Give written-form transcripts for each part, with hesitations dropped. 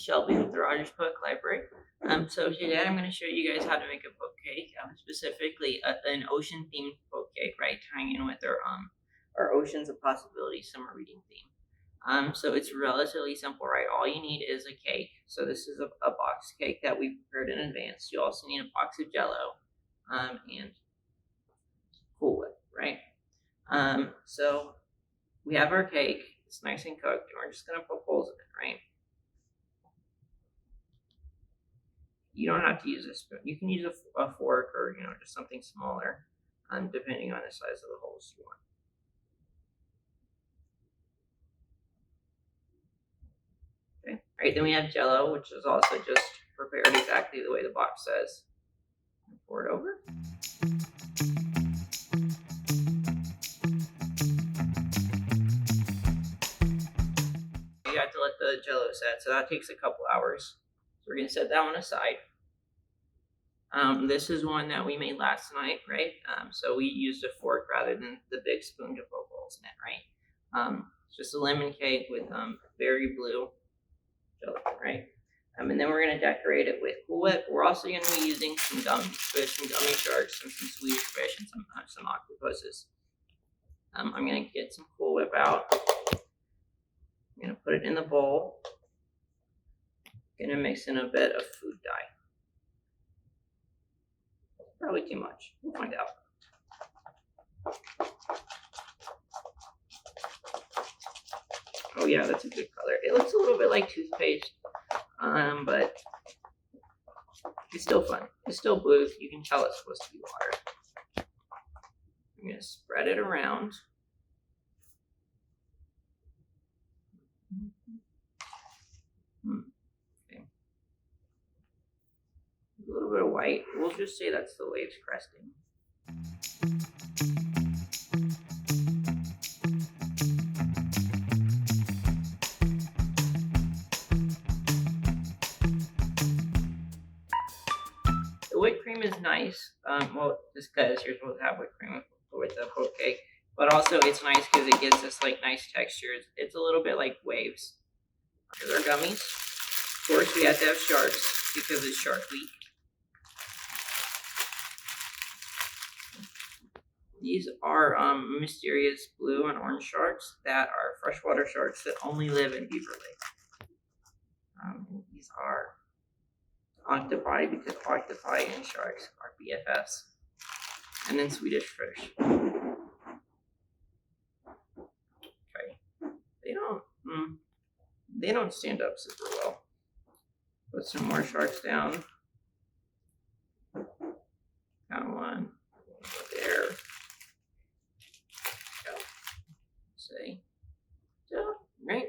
Shelby with the Rogers Poke Library. So today I'm going to show you guys how to make a poke cake, specifically an ocean themed poke cake, right? Tying in with our Oceans of Possibility summer reading theme. So it's relatively simple, right? All you need is a cake. So this is a box cake that we prepared in advance. You also need a box of Jello, and Cool Whip, right? So we have our cake. It's nice and cooked, and we're just going to poke holes in it, right? You don't have to use a spoon. You can use a fork or, just something smaller, depending on the size of the holes you want. Okay. All right, then we have Jello, which is also just prepared exactly the way the box says. Pour it over. You have to let the Jello set, so that takes a couple hours. So we're going to set that one aside. This is one that we made last night, right? So we used a fork rather than the big spoon to poke holes in it, right? It's just a lemon cake with berry blue gelatin, right? And then we're going to decorate it with Cool Whip. We're also going to be using some gummies, some gummy sharks, and some Swedish fish, and some octopuses. I'm going to get some Cool Whip out. I'm going to put it in the bowl. I'm going to mix in a bit of food dye. Probably too much. We'll find out. Oh yeah, that's a good color. It looks a little bit like toothpaste, but it's still fun. It's still blue. You can tell it's supposed to be water. I'm going to spread it around. Okay. A little bit of white. We'll just say that's the waves cresting. The whipped cream is nice. Well, just because you're supposed to have whipped cream with the poke cake, but also it's nice because it gives us like nice textures. It's a little bit like waves. Here's our gummies. Of course, we have to have sharks because it's Shark Week. These are mysterious blue and orange sharks that are freshwater sharks that only live in Beaver Lake. These are octopi because octopi and sharks are BFFs. And then Swedish fish. Okay. They don't stand up super well. Put some more sharks down. Got one there. See. So, right.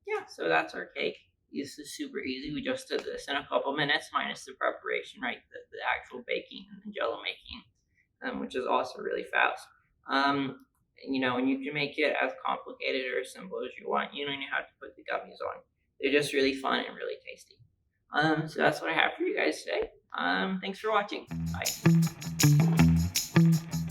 Yeah, so that's our cake. This is super easy. We just did this in a couple minutes, minus the preparation, right? The actual baking and the Jello making, which is also really fast. And you can make it as complicated or as simple as you want. You don't even have to put the gummies on. They're just really fun and really tasty. So that's what I have for you guys today. Thanks for watching. Bye.